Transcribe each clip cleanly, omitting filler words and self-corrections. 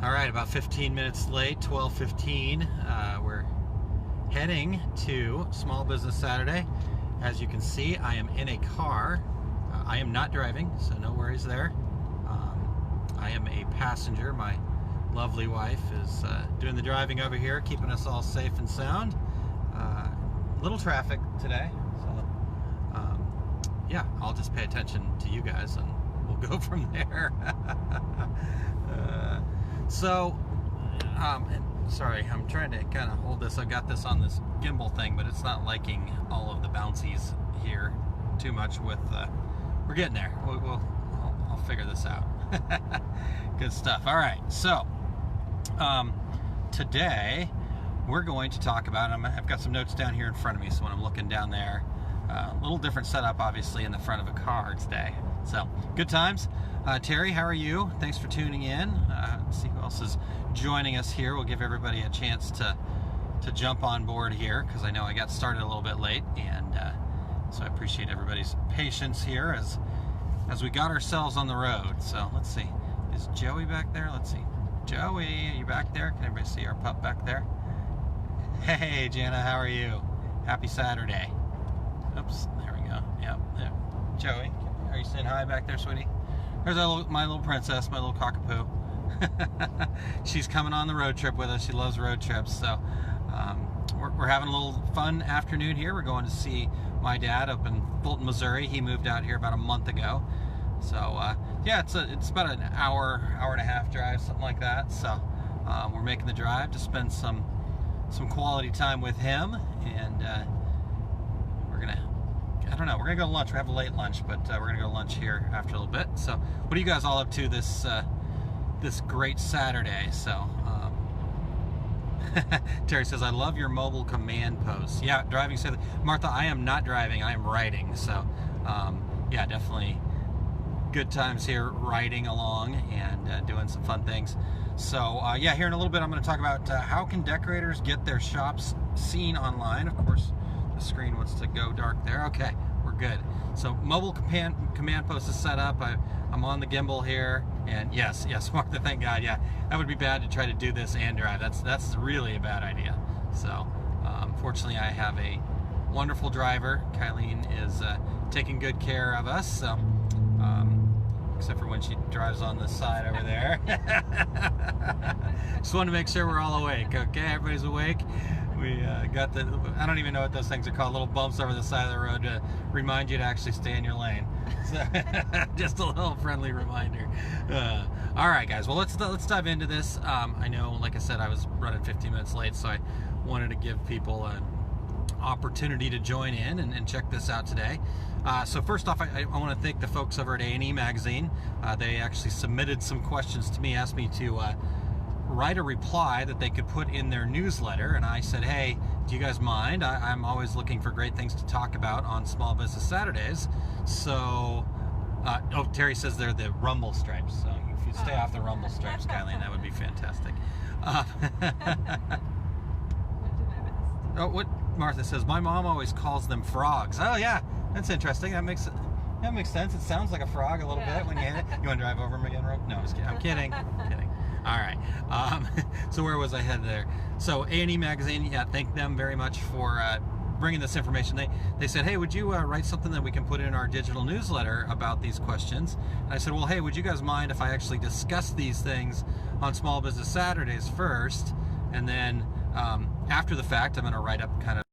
All right, about 15 minutes late, 12:15. We're heading to Small Business Saturday. As you can see, I am in a car. I am not driving, so no worries there. I am a passenger. My lovely wife is doing the driving over here, keeping us all safe and sound. Little traffic today, so yeah, I'll just pay attention to you guys and we'll go from there. Sorry, I'm trying to kind of hold this. I've got this on this gimbal thing, but it's not liking all of the bouncies here too much with, we're getting there. I'll figure this out. Good stuff. All right, so today we're going to talk about, I've got some notes down here in front of me, so when I'm looking down there, a little different setup obviously in the front of a car today. So, good times. Terry, how are you? Thanks for tuning in. Let's see who else is joining us here. We'll give everybody a chance to jump on board here, because I know I got started a little bit late, and so I appreciate everybody's patience here as we got ourselves on the road. So, let's see. Is Joey back there? Let's see. Joey, are you back there? Can everybody see our pup back there? Hey, Jana, how are you? Happy Saturday. Oops, there we go. Yep, there. Joey, are you saying hi back there, sweetie? There's my little princess, my little cockapoo. She's coming on the road trip with us. She loves road trips, so we're having a little fun afternoon here. We're going to see my dad up in Fulton, Missouri. He moved out here about a month ago. So yeah, it's about an hour and a half drive, something like that. So we're making the drive to spend some quality time with him, and we're gonna go to lunch. We have a late lunch, but we're gonna go to lunch here after a little bit. So what are you guys all up to this great Saturday? So Terry says, I love your mobile command posts. Yeah, driving safely. Martha, I am not driving, I am writing. So yeah, definitely good times here riding along and doing some fun things. So yeah, here in a little bit I'm going to talk about how can decorators get their shops seen online. Of course, the screen wants to go dark there. Okay, we're good. So mobile command post is set up. I'm on the gimbal here, and yes, Martha, thank God. Yeah, that would be bad to try to do this and drive. That's really a bad idea. So fortunately, I have a wonderful driver. Kylene is taking good care of us. So except for when she drives on the side over there. Just want to make sure we're all awake. Okay, everybody's awake. We got I don't even know what those things are called, little bumps over the side of the road to remind you to actually stay in your lane. So, just a little friendly reminder. All right, guys, well, let's dive into this. I know, like I said, I was running 15 minutes late, so I wanted to give people an opportunity to join in and check this out today. So first off, I want to thank the folks over at A&E Magazine. They actually submitted some questions to me, asked me to write a reply that they could put in their newsletter, and I said, hey, do you guys mind? I'm always looking for great things to talk about on Small Business Saturdays. So, oh, Terry says they're the rumble stripes, so if you stay off the rumble stripes, Kylene, that would be fantastic. Oh, what Martha says, my mom always calls them frogs. Oh yeah, that's interesting. That makes sense. It sounds like a frog a little bit when you hit it. You want to drive over them again, Rob? No, I'm kidding. I'm kidding. All right. So where was I headed there? So A&E Magazine, yeah, thank them very much for bringing this information. They said, hey, would you write something that we can put in our digital newsletter about these questions? And I said, well, hey, would you guys mind if I actually discuss these things on Small Business Saturdays first, and then after the fact, I'm going to write up kind of,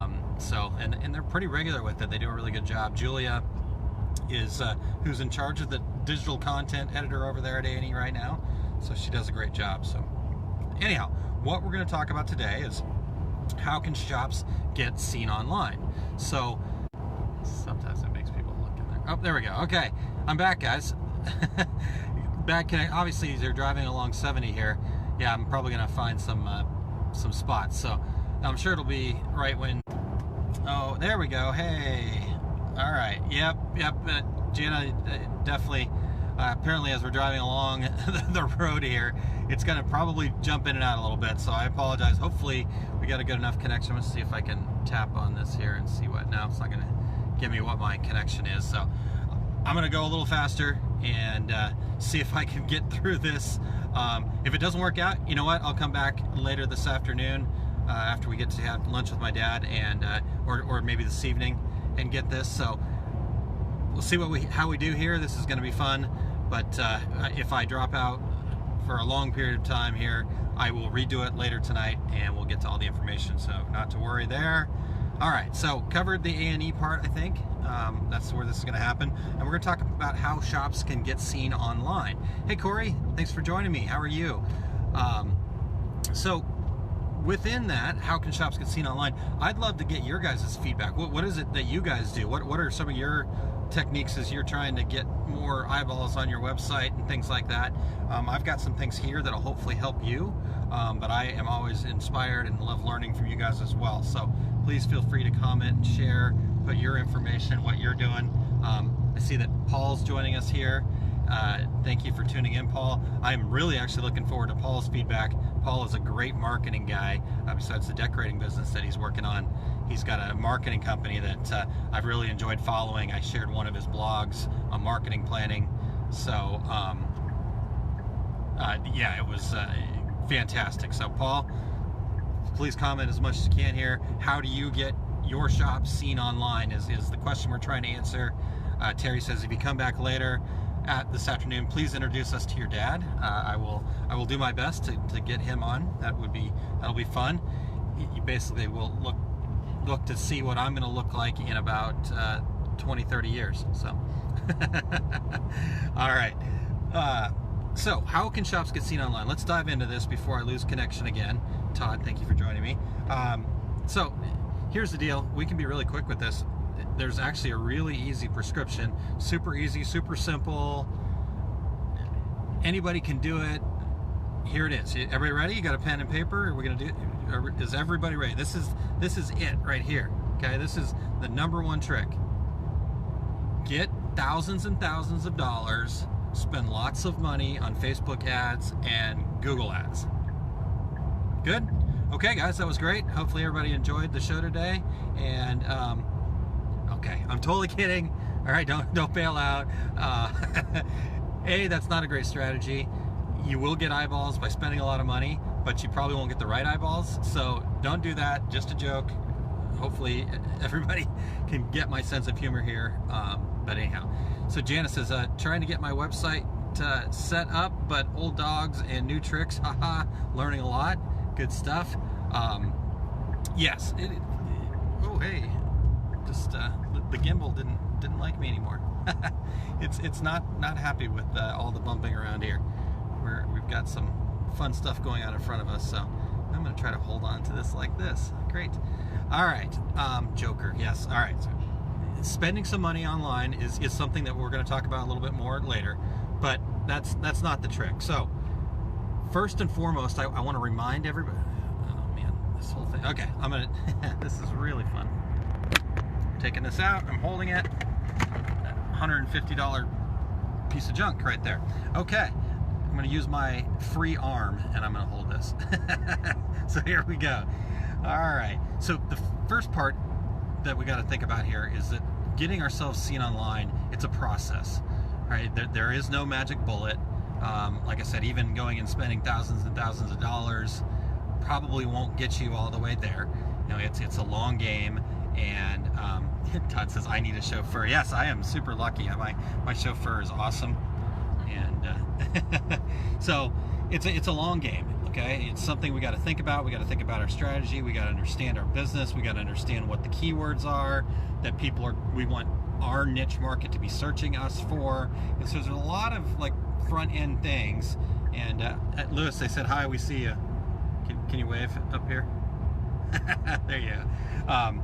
and they're pretty regular with it. They do a really good job. Julia is, who's in charge of the digital content editor over there at A&E right now. So she does a great job. So anyhow, what we're going to talk about today is how can shops get seen online. So sometimes it makes people look in there. Oh, there we go. Okay, I'm back, guys. Back, obviously they're driving along 70 here. Yeah, I'm probably going to find some spots. So I'm sure it'll be right when, oh, there we go. Hey, all right. Yep. Jana, definitely, apparently as we're driving along the road here, it's going to probably jump in and out a little bit, so I apologize. Hopefully we got a good enough connection. Let's see if I can tap on this here and see what, no, it's not going to give me what my connection is. So I'm going to go a little faster and see if I can get through this If it doesn't work out, you know what? I'll come back later this afternoon after we get to have lunch with my dad, and or maybe this evening, and get this. So we'll see how we do here. This is going to be fun. But if I drop out for a long period of time here, I will redo it later tonight, and we'll get to all the information. So not to worry there. All right, so covered the A&E part, I think. That's where this is going to happen. And we're going to talk about how shops can get seen online. Hey, Corey, thanks for joining me. How are you? So within that, how can shops get seen online? I'd love to get your guys' feedback. What is it that you guys do? What are some of your techniques as you're trying to get more eyeballs on your website and things like that? I've got some things here that'll hopefully help you, but I am always inspired and love learning from you guys as well. So please feel free to comment and share, put your information, what you're doing. I see that Paul's joining us here. Thank you for tuning in, Paul. I'm really actually looking forward to Paul's feedback. Paul is a great marketing guy. Besides the decorating business that he's working on, he's got a marketing company that I've really enjoyed following. I shared one of his blogs on marketing planning. So yeah, it was fantastic. So Paul, please comment as much as you can here. How do you get your shop seen online is the question we're trying to answer. Terry says, if you come back later this afternoon, please introduce us to your dad. I will do my best to get him on. That'll be fun. You basically will look to see what I'm going to look like in about 20-30 years. So all right, so how can shops get seen online? Let's dive into this before I lose connection again. Todd, thank you for joining me. So here's the deal. We can be really quick with this. There's actually a really easy prescription. Super easy, super simple. Anybody can do it. Here it is. Everybody ready? You got a pen and paper? Are we gonna do it? Is everybody ready? This is it right here. Okay, this is the #1 trick. Get thousands and thousands of dollars. Spend lots of money on Facebook ads and Google ads. Good? Okay, guys, that was great. Hopefully everybody enjoyed the show today. And okay, I'm totally kidding. All right, don't bail out. That's not a great strategy. You will get eyeballs by spending a lot of money, but you probably won't get the right eyeballs. So don't do that. Just a joke. Hopefully everybody can get my sense of humor here. But anyhow, so Janice says, trying to get my website set up, but old dogs and new tricks. Haha, learning a lot. Good stuff. Yes. Oh, hey. Just the gimbal didn't like me anymore. it's not happy with all the bumping around here. We've got some fun stuff going on in front of us, so I'm going to try to hold on to this like this. Great. All right. Joker. Yes. All right. So spending some money online is something that we're going to talk about a little bit more later, but that's not the trick. So first and foremost, I want to remind everybody. Oh man, this whole thing. Okay, I'm gonna. This is really fun. Taking this out, I'm holding it. $150 piece of junk right there. Okay, I'm gonna use my free arm and I'm gonna hold this. So here we go. All right. So the first part that we got to think about here is that getting ourselves seen online, it's a process. Right? There is no magic bullet. Like I said, even going and spending thousands and thousands of dollars probably won't get you all the way there. You know, it's a long game. And Todd says, I need a chauffeur. Yes, I am super lucky. My chauffeur is awesome. And so it's a long game. Okay, it's something we got to think about. We got to think about our strategy. We got to understand our business. We got to understand what the keywords are that we want our niche market to be searching us for. And so there's a lot of like front end things. And at Lewis, they said, hi, we see you. Can you wave up here? There you go.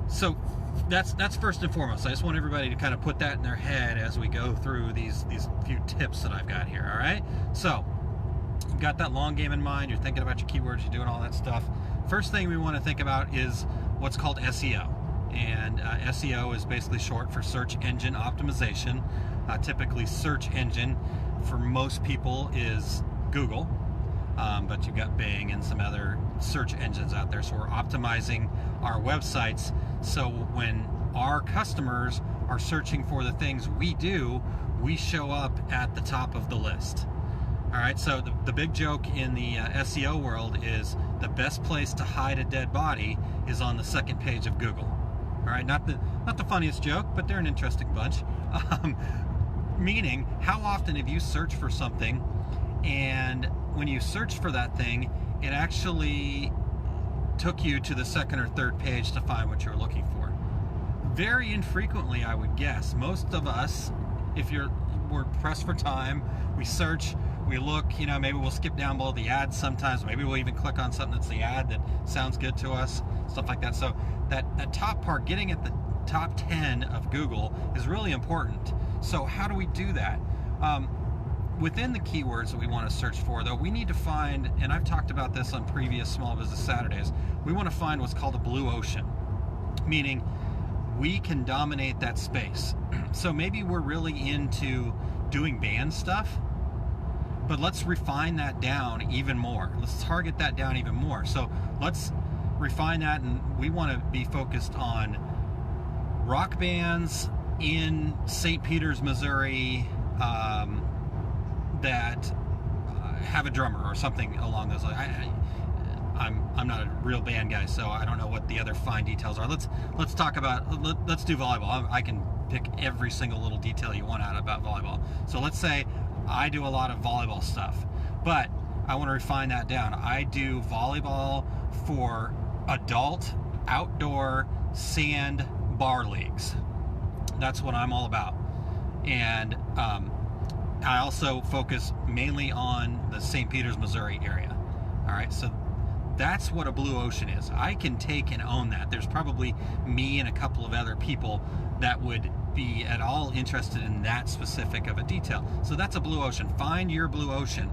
So that's first and foremost. I just want everybody to kind of put that in their head as we go through these few tips that I've got here. All right. So you've got that long game in mind. You're thinking about your keywords. You're doing all that stuff. First thing we want to think about is what's called SEO. And SEO is basically short for search engine optimization. Typically, search engine for most people is Google, but you've got Bing and some other search engines out there. So we're optimizing our websites so when our customers are searching for the things we do, we show up at the top of the list. All All right, so the big joke in the SEO world is the best place to hide a dead body is on the second page of Google. All right, not the funniest joke, but they're an interesting bunch. Meaning, how often have you searched for something, and when you searched for that thing, it actually took you to the second or third page to find what you were looking for? Very infrequently, I would guess. Most of us, if we're pressed for time, we search, we look, maybe we'll skip down below the ad sometimes, maybe we'll even click on something that's the ad that sounds good to us, stuff like that. So that top part, getting at the top 10 of Google, is really important. So how do we do that? Within the keywords that we want to search for, though, we need to find, and I've talked about this on previous Small Business Saturdays, we want to find what's called a blue ocean, meaning we can dominate that space. So maybe we're really into doing band stuff, but let's refine that down even more. Let's target that down even more. So let's refine that, and we want to be focused on rock bands in St. Peters, Missouri, that have a drummer or something along those lines. I'm not a real band guy, so I don't know what the other fine details are. Let's talk about, let's do volleyball. I can pick every single little detail you want out about volleyball. So let's say I do a lot of volleyball stuff, but I want to refine that down. I do volleyball for adult outdoor sand bar leagues. That's what I'm all about. And I also focus mainly on the St. Peters, Missouri area. All right, so that's what a blue ocean is. I can take and own that. There's probably me and a couple of other people that would be at all interested in that specific of a detail. So that's a blue ocean. Find your blue ocean.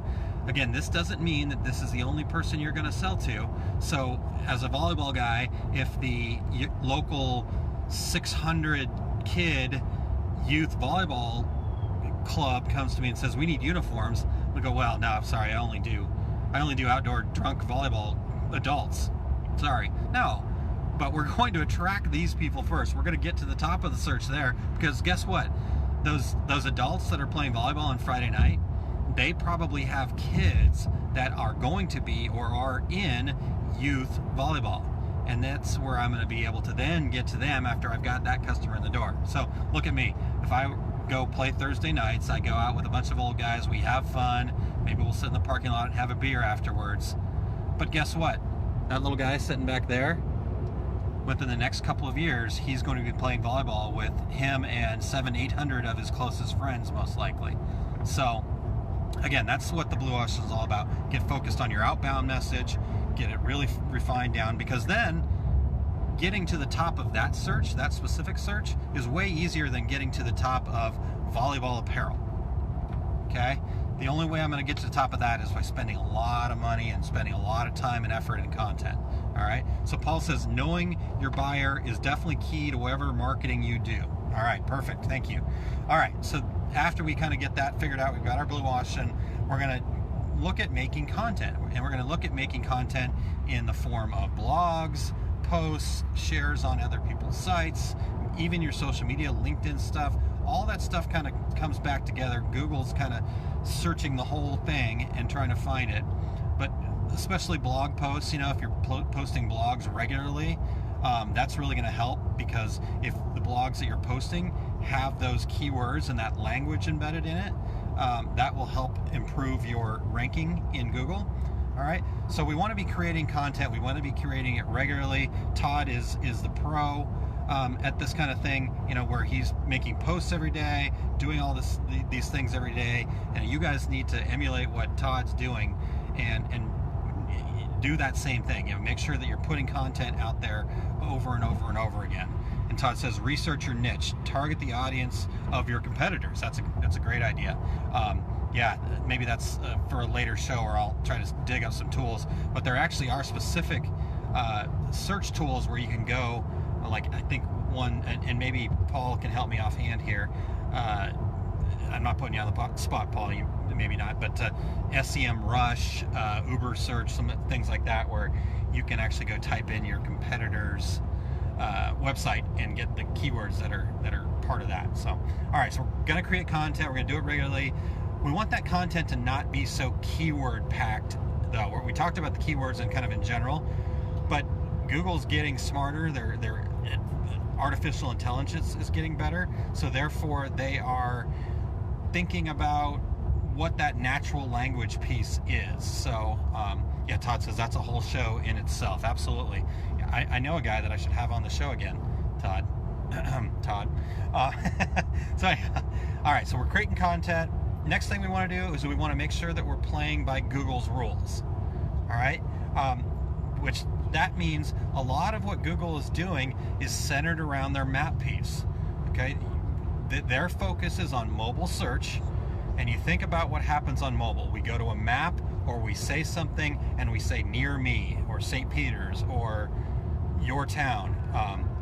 Again, this doesn't mean that this is the only person you're going to sell to. So as a volleyball guy, if the local 600 kid youth volleyball club comes to me and says we need uniforms, we go, well, no, I'm sorry, I only do outdoor drunk volleyball adults. Sorry. No. But we're going to attract these people first. We're going to get to the top of the search there, because guess what? Those adults that are playing volleyball on Friday night, they probably have kids that are going to be or are in youth volleyball. And that's where I'm going to be able to then get to them after I've got that customer in the door. So look at me. If I go play Thursday nights, I go out with a bunch of old guys, we have fun, maybe we'll sit in the parking lot and have a beer afterwards. But guess what? That little guy sitting back there, within the next couple of years, he's going to be playing volleyball with him and 700-800 of his closest friends, most likely. So again, that's what the blue ocean is all about. Get focused on your outbound message, get it really refined down, because then getting to the top of that search, that specific search, is way easier than getting to the top of volleyball apparel. Okay? The only way I'm going to get to the top of that is by spending a lot of money and spending a lot of time and effort and content. All right? So Paul says knowing your buyer is definitely key to whatever marketing you do. All right, perfect. Thank you. All right, so after we kind of get that figured out, we've got our blue ocean, we're going to look at making content. And we're going to look at making content in the form of blogs, posts, shares on other people's sites, even your social media, LinkedIn stuff. All that stuff kind of comes back together. Google's kind of searching the whole thing and trying to find it. But especially blog posts, if you're posting blogs regularly, that's really going to help, because if the blogs that you're posting have those keywords and that language embedded in it, that will help improve your ranking in Google. All right, so we want to be creating content. We want to be creating it regularly. Todd is the pro at this kind of thing, where he's making posts every day, doing all these things every day, and you guys need to emulate what Todd's doing and do that same thing. Make sure that you're putting content out there over and over and over again. And Todd says, research your niche, target the audience of your competitors. That's a great idea. Yeah, maybe that's for a later show, or I'll try to dig up some tools. But there actually are specific search tools where you can go, like I think one, and maybe Paul can help me offhand here. I'm not putting you on the spot, Paul, you maybe not, but SEM Rush, Uber Search, some things like that, where you can actually go type in your competitor's website and get the keywords that are part of that. So, all right, so we're going to create content. We're going to do it regularly. We want that content to not be so keyword packed, though. Where we talked about the keywords and kind of in general, but Google's getting smarter. Their artificial intelligence is getting better, so therefore they are thinking about what that natural language piece is. So yeah, Todd says that's a whole show in itself. Absolutely. Yeah, I know a guy that I should have on the show again, Todd. Todd. So all right, so we're creating content. Next thing we want to do is we want to make sure that we're playing by Google's rules. All right, which that means a lot of what Google is doing is centered around their map piece. Okay, their focus is on mobile search, and you think about what happens on mobile. We go to a map, or we say something and we say near me, or St. Peter's, or your town.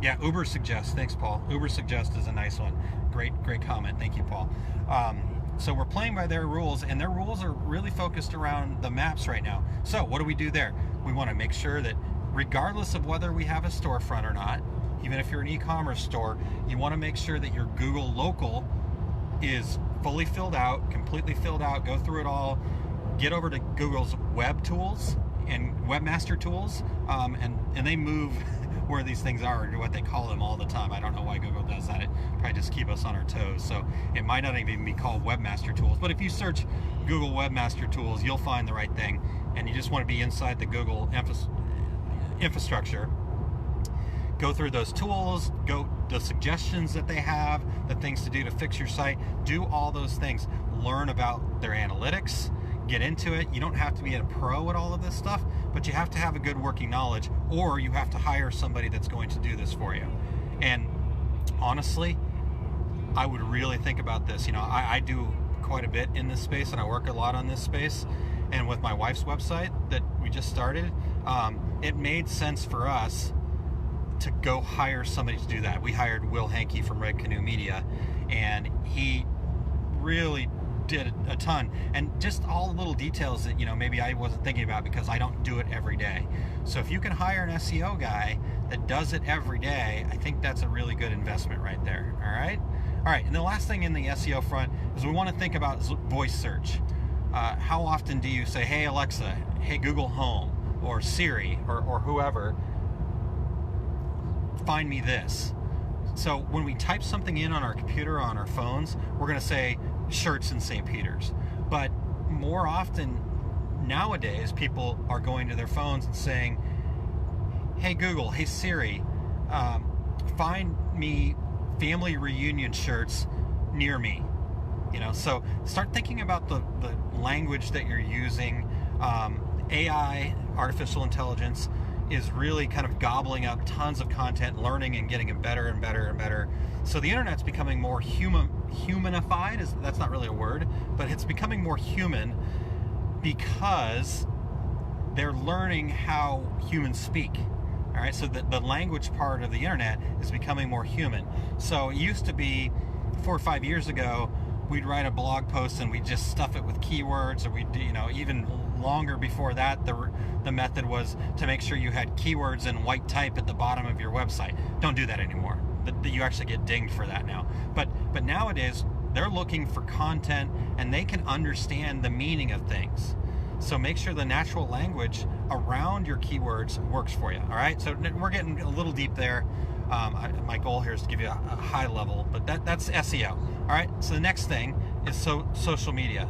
Yeah, Uber Suggest. Thanks, Paul. Uber Suggest is a nice one. Great comment. Thank you, Paul. So we're playing by their rules, and their rules are really focused around the maps right now. So what do we do there? We want to make sure that regardless of whether we have a storefront or not, even if you're an e-commerce store, you want to make sure that your Google local is fully filled out, completely filled out. Go through it all. Get over to Google's web tools and webmaster tools, and they move where these things are, or what they call them all the time. I don't know why Google does that. It probably just keep us on our toes. So it might not even be called webmaster tools, but if you search Google webmaster tools, you'll find the right thing. And you just want to be inside the Google infrastructure. Go through those tools, go the suggestions that they have, the things to do to fix your site. Do all those things. Learn about their analytics. Get into it. You don't have to be a pro at all of this stuff, but you have to have a good working knowledge, or you have to hire somebody that's going to do this for you. And honestly, I would really think about this. You know, I do quite a bit in this space, and I work a lot on this space. And with my wife's website that we just started, it made sense for us to go hire somebody to do that. We hired Will Hankey from Red Canoe Media, and he really did a ton, and just all the little details that, you know, maybe I wasn't thinking about because I don't do it every day. So if you can hire an SEO guy that does it every day, I think that's a really good investment right there. All right, and the last thing in the SEO front is we want to think about voice search. How often do you say, hey Alexa, hey Google Home, or Siri, or whoever, find me this? So when we type something in on our computer or on our phones, we're going to say shirts in St. Peter's. But more often nowadays, people are going to their phones and saying, hey Google, hey Siri, find me family reunion shirts near me. You know, so start thinking about the language that you're using. AI, artificial intelligence, is really kind of gobbling up tons of content, learning and getting it better and better and better. So the internet's becoming more humanified. That's not really a word, but it's becoming more human because they're learning how humans speak. All right, so the language part of the internet is becoming more human. So it used to be 4 or 5 years ago, we'd write a blog post and we'd just stuff it with keywords, or we'd, you know, even longer before that, the method was to make sure you had keywords in white type at the bottom of your website. Don't do that anymore. You actually get dinged for that now. But nowadays, they're looking for content and they can understand the meaning of things. So make sure the natural language around your keywords works for you. All right, so we're getting a little deep there. My goal here is to give you a high level, but that's SEO. All right, so the next thing is social media.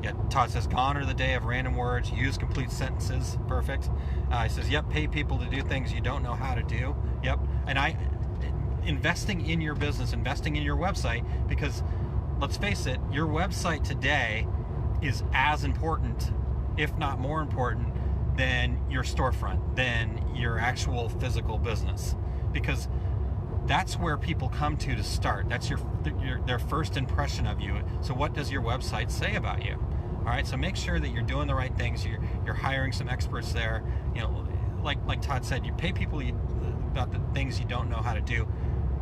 Yeah, Todd says, gone are the day of random words, use complete sentences. Perfect. He says, yep, pay people to do things you don't know how to do. Yep, and investing in your business, investing in your website, because let's face it, your website today is as important, if not more important, than your storefront, than your actual physical business, because that's where people come to start. That's their first impression of you. So what does your website say about you? All right, so make sure that you're doing the right things. You're hiring some experts there. You know, like Todd said, you pay people about the things you don't know how to do.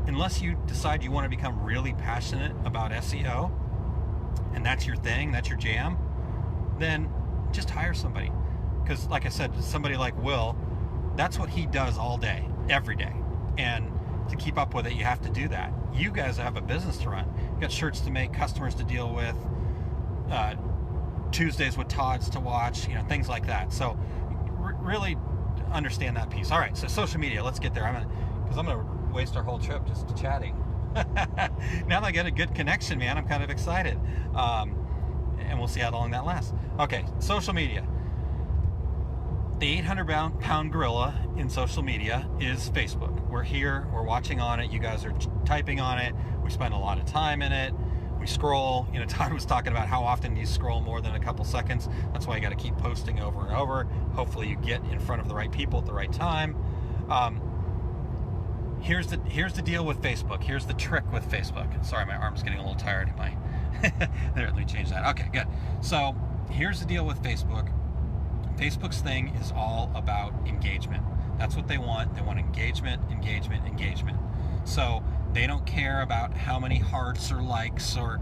Unless you decide you want to become really passionate about SEO, and that's your thing, that's your jam, then just hire somebody. Because like I said, somebody like Will, that's what he does all day, every day. And to keep up with it, you have to do that. You guys have a business to run. You've got shirts to make, customers to deal with, Tuesdays with Todd's to watch, things like that. So really understand that piece. All right, so social media, let's get there. Because I'm gonna waste our whole trip just chatting. Now that I get a good connection, man, I'm kind of excited. And we'll see how long that lasts. Okay, social media. The 800-pound gorilla in social media is Facebook. We're here, we're watching on it, you guys are typing on it, we spend a lot of time in it, we scroll. Todd was talking about how often you scroll more than a couple seconds. That's why you got to keep posting over and over. Hopefully you get in front of the right people at the right time. Here's the deal with Facebook. Here's the trick with Facebook. Sorry, my arm's getting a little tired. There, let me change that. Okay, good. So here's the deal with Facebook. Facebook's thing is all about engagement. That's what they want. They want engagement, engagement, engagement. So they don't care about how many hearts or likes or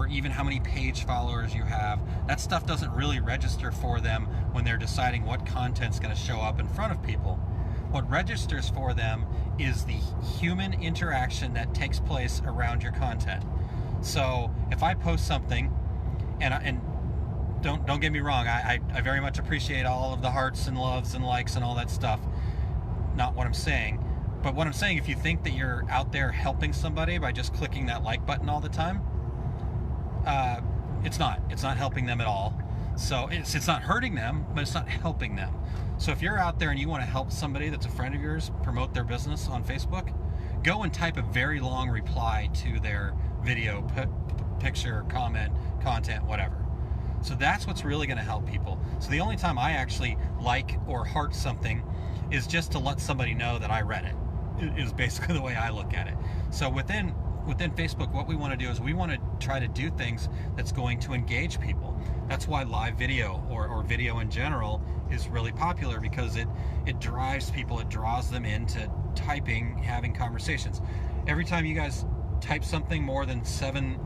even how many page followers you have. That stuff doesn't really register for them when they're deciding what content's going to show up in front of people. What registers for them is the human interaction that takes place around your content. So if I post something, and don't get me wrong, I very much appreciate all of the hearts and loves and likes and all that stuff. Not what I'm saying. But what I'm saying, if you think that you're out there helping somebody by just clicking that like button all the time, it's not. It's not helping them at all. So it's not hurting them, but it's not helping them. So if you're out there and you want to help somebody that's a friend of yours promote their business on Facebook, go and type a very long reply to their video, picture, comment, content, whatever. So that's what's really going to help people. So the only time I actually like or heart something is just to let somebody know that I read it. It is basically the way I look at it. So within Facebook, what we want to do is we want to try to do things that's going to engage people. That's why live video or video in general is really popular, because it drives people, it draws them into typing, having conversations. Every time you guys type something more than 7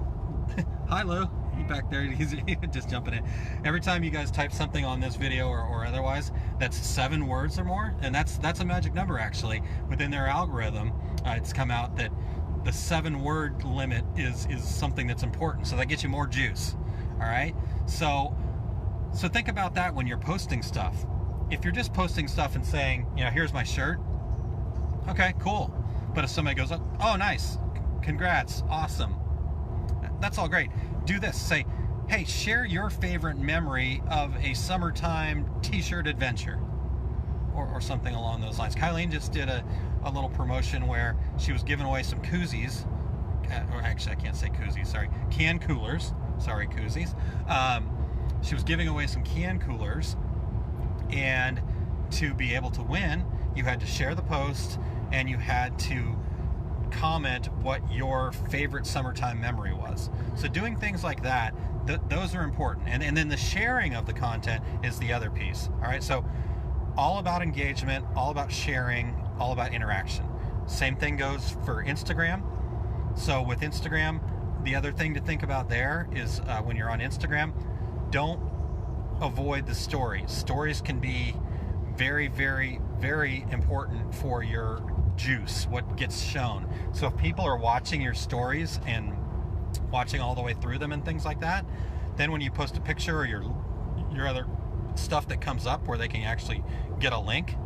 hi Lou, you back there, he's just jumping in. Every time you guys type something on this video or otherwise that's 7 words or more, and that's a magic number actually within their algorithm. It's come out that the 7-word limit is something that's important, so that gets you more juice. All right, so think about that when you're posting stuff. If you're just posting stuff and saying, here's my shirt, okay, cool. But if somebody goes up, oh nice, congrats, awesome, that's all great. Do this, say, hey, share your favorite memory of a summertime t-shirt adventure, or something along those lines. Kylene just did a little promotion where she was giving away some koozies, or actually I can't say koozies, sorry, can coolers, sorry, koozies. She was giving away some can coolers, and to be able to win, you had to share the post and you had to comment what your favorite summertime memory was. So doing things like that, those are important. And then the sharing of the content is the other piece. All right, so all about engagement, all about sharing, all about interaction. Same thing goes for Instagram. So with Instagram, the other thing to think about there is when you're on Instagram, don't avoid the stories. Stories can be very, very, very important for your juice, what gets shown. So if people are watching your stories and watching all the way through them and things like that, then when you post a picture or your other stuff that comes up where they can actually get a link,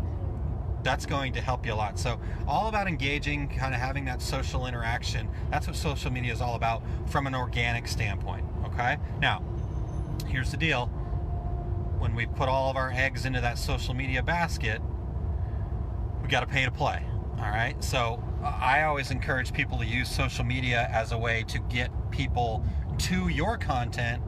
that's going to help you a lot. So all about engaging, kind of having that social interaction. That's what social media is all about from an organic standpoint. Okay, now here's the deal. When we put all of our eggs into that social media basket, we got to pay to play. All right, so I always encourage people to use social media as a way to get people to your content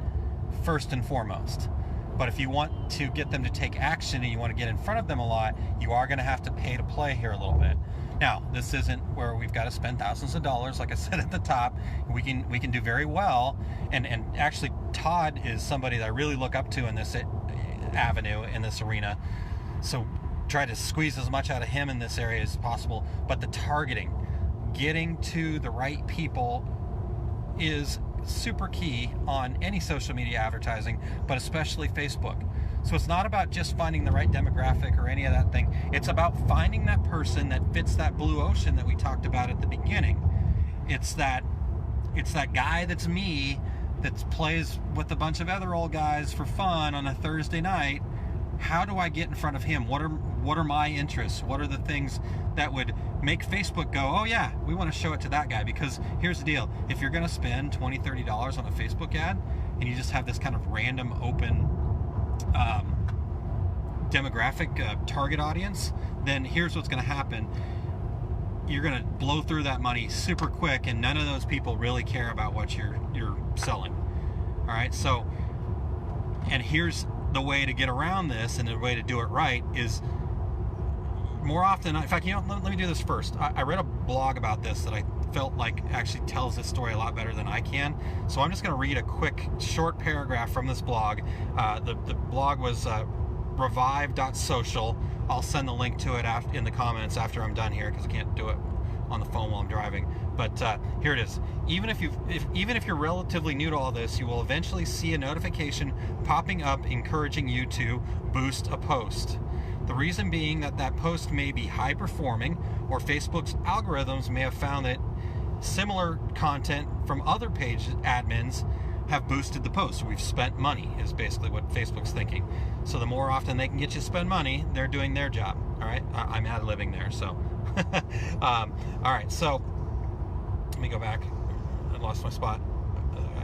first and foremost. But if you want to get them to take action and you want to get in front of them a lot, you are going to have to pay to play here a little bit. Now, this isn't where we've got to spend thousands of dollars, like I said at the top. We can do very well, and actually Todd is somebody that I really look up to in this avenue, in this arena. So try to squeeze as much out of him in this area as possible. But the targeting, getting to the right people, is super key on any social media advertising, but especially Facebook. So it's not about just finding the right demographic or any of that thing. It's about finding that person that fits that blue ocean that we talked about at the beginning. It's that guy that's me that plays with a bunch of other old guys for fun on a Thursday night. How do I get in front of him? What are my interests? What are the things that would make Facebook go, oh yeah, we want to show it to that guy? Because here's the deal. If you're going to spend $20, $30 on a Facebook ad, and you just have this kind of random open demographic target audience, then here's what's going to happen. You're going to blow through that money super quick, and none of those people really care about what you're selling. All right, so, and here's the way to get around this, and the way to do it right is more often, in fact, let me do this first. I read a blog about this that I felt like actually tells this story a lot better than I can. So I'm just going to read a quick, short paragraph from this blog. The blog was revive.social. I'll send the link to it in the comments after I'm done here, because I can't do it on the phone while I'm driving. But here it is. Even if you're relatively new to all this, you will eventually see a notification popping up encouraging you to boost a post. The reason being that post may be high performing, or Facebook's algorithms may have found that similar content from other page admins have boosted the post. We've spent money, is basically what Facebook's thinking. So the more often they can get you to spend money, they're doing their job. All right, I'm ad-libbing there, so. All right, so let me go back. I lost my spot.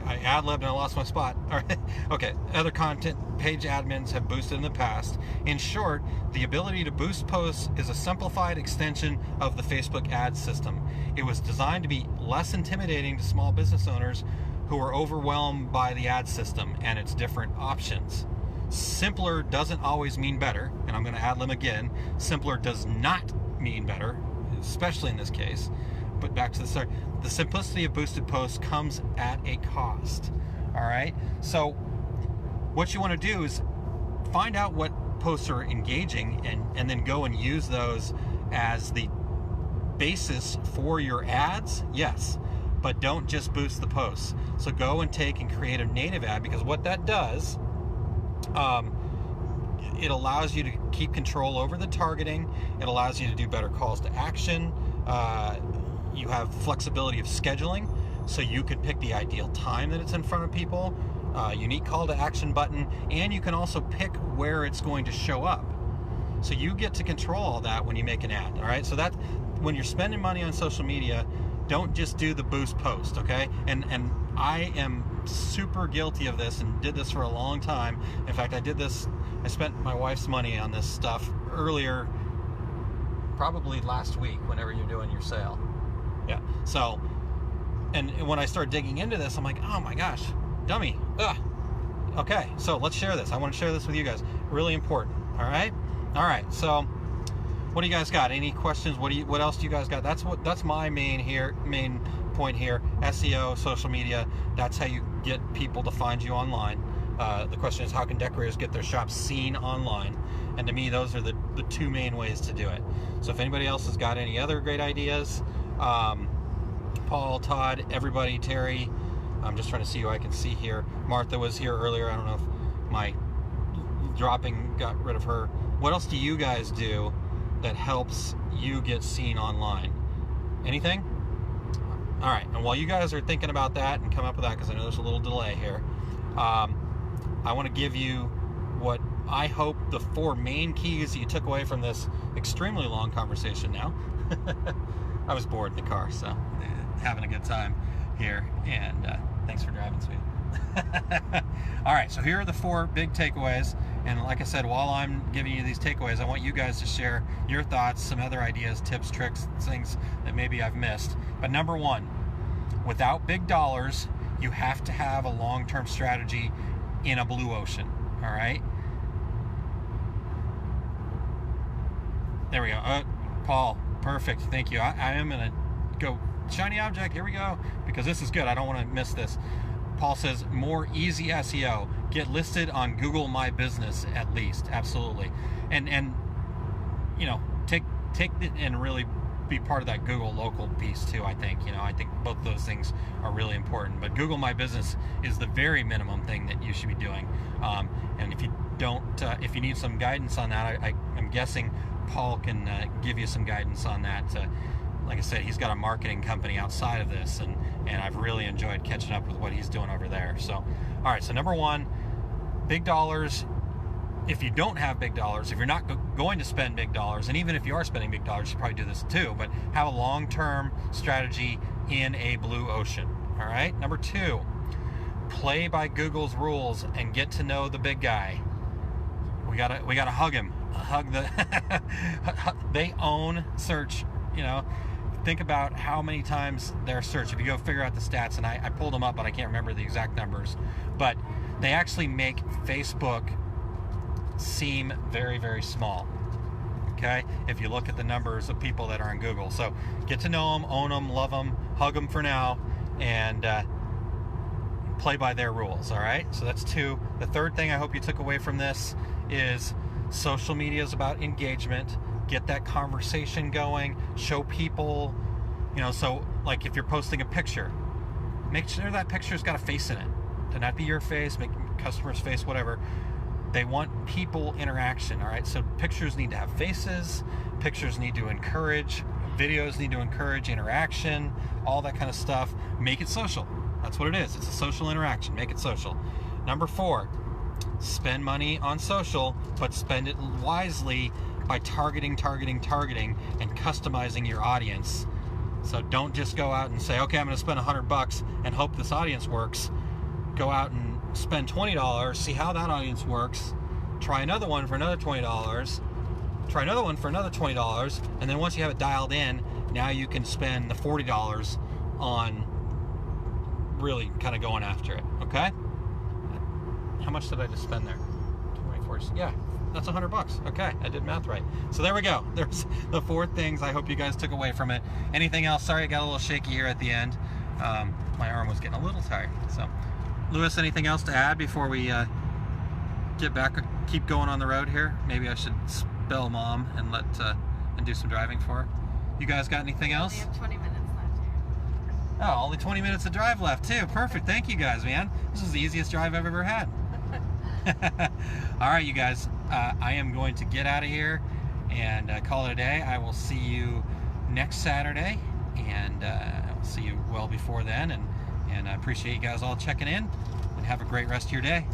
I ad-libbed and I lost my spot. All right. Okay. Other content page admins have boosted in the past. In short, the ability to boost posts is a simplified extension of the Facebook ad system. It was designed to be less intimidating to small business owners who are overwhelmed by the ad system and its different options. Simpler doesn't always mean better, and I'm going to ad-lib again. Simpler does not mean better, especially in this case. But back to the start. The simplicity of boosted posts comes at a cost. All right. So what you want to do is find out what posts are engaging, and then go and use those as the basis for your ads. Yes, but don't just boost the posts. So go and take and create a native ad, because what that does, it allows you to keep control over the targeting. It allows you to do better calls to action. You have flexibility of scheduling, so you can pick the ideal time that it's in front of people, unique call to action button, and you can also pick where it's going to show up. So you get to control all that when you make an ad, all right? So that when you're spending money on social media, don't just do the boost post, okay? And I am super guilty of this and did this for a long time. In fact, I spent my wife's money on this stuff earlier, probably last week, whenever you're doing your sale. Yeah. So, and when I started digging into this, I'm like, oh my gosh, dummy. Ugh. Okay, so let's share this. I want to share this with you guys. Really important. All right. All right. So, what do you guys got? Any questions? What else do you guys got? That's my main point here. SEO, social media. That's how you get people to find you online. The question is, how can decorators get their shops seen online? And to me, those are the two main ways to do it. So if anybody else has got any other great ideas, Paul, Todd, everybody, Terry, I'm just trying to see who I can see here. Martha was here earlier. I don't know if my dropping got rid of her. What else do you guys do that helps you get seen online? Anything? All right, and while you guys are thinking about that and come up with that, because I know there's a little delay here, I want to give you what I hope the 4 main keys that you took away from this extremely long conversation now. I was bored in the car, so having a good time here, and thanks for driving, sweet. All right, so here are the 4 big takeaways, and like I said, while I'm giving you these takeaways, I want you guys to share your thoughts, some other ideas, tips, tricks, things that maybe I've missed. But number 1, without big dollars, you have to have a long-term strategy in a blue ocean. All right, there we go. Paul, perfect, thank you. I am gonna go shiny object, here we go, because this is good. I don't want to miss this. Paul says more easy SEO, get listed on Google My Business at least. Absolutely. And you know, take it and really be part of that Google local piece too. I think both those things are really important, but Google My Business is the very minimum thing that you should be doing. And if you don't, if you need some guidance on that, I'm guessing Paul can give you some guidance on that. Like I said, he's got a marketing company outside of this, and and I've really enjoyed catching up with what he's doing over there. So, all right, so number one, big dollars. If you don't have big dollars, if you're not going to spend big dollars, and even if you are spending big dollars, you probably do this too, but have a long-term strategy in a blue ocean. All right. Number two, play by Google's rules and get to know the big guy. We gotta hug him. Hug the. They own search. You know, think about how many times their search. If you go figure out the stats, and I pulled them up, but I can't remember the exact numbers. But they actually make Facebook seem very, very small. Okay, if you look at the numbers of people that are on Google. So get to know them, own them, love them, hug them for now, and play by their rules. All right, so that's two. The third thing I hope you took away from this is social media is about engagement. Get that conversation going, show people, you know, so like if you're posting a picture, make sure that picture's got a face in it. Do not be your face, make customer's face, whatever. They want people interaction, all right? So pictures need to have faces, pictures need to encourage, videos need to encourage interaction, all that kind of stuff. Make it social. That's what it is. It's a social interaction. Make it social. Number four, spend money on social, but spend it wisely by targeting, and customizing your audience. So don't just go out and say, okay, I'm going to spend $100 and hope this audience works. Go out and spend $20, see how that audience works, try another one for another $20, try another one for another $20, and then once you have it dialed in, now you can spend the $40 on really kind of going after it. Okay? How much did I just spend there? 24. Yeah, that's $100. Okay, I did math right. So there we go. There's the four things I hope you guys took away from it. Anything else? Sorry, I got a little shaky here at the end. My arm was getting a little tired. So, Lewis, anything else to add before we get back, keep going on the road here? Maybe I should spell Mom and and do some driving for her. You guys got anything else? We have 20 minutes left here. Oh, only 20 minutes of drive left too. Perfect. Thank you guys, man. This is the easiest drive I've ever had. All right, you guys. I am going to get out of here and call it a day. I will see you next Saturday, and I'll see you well before then. And I appreciate you guys all checking in, and have a great rest of your day.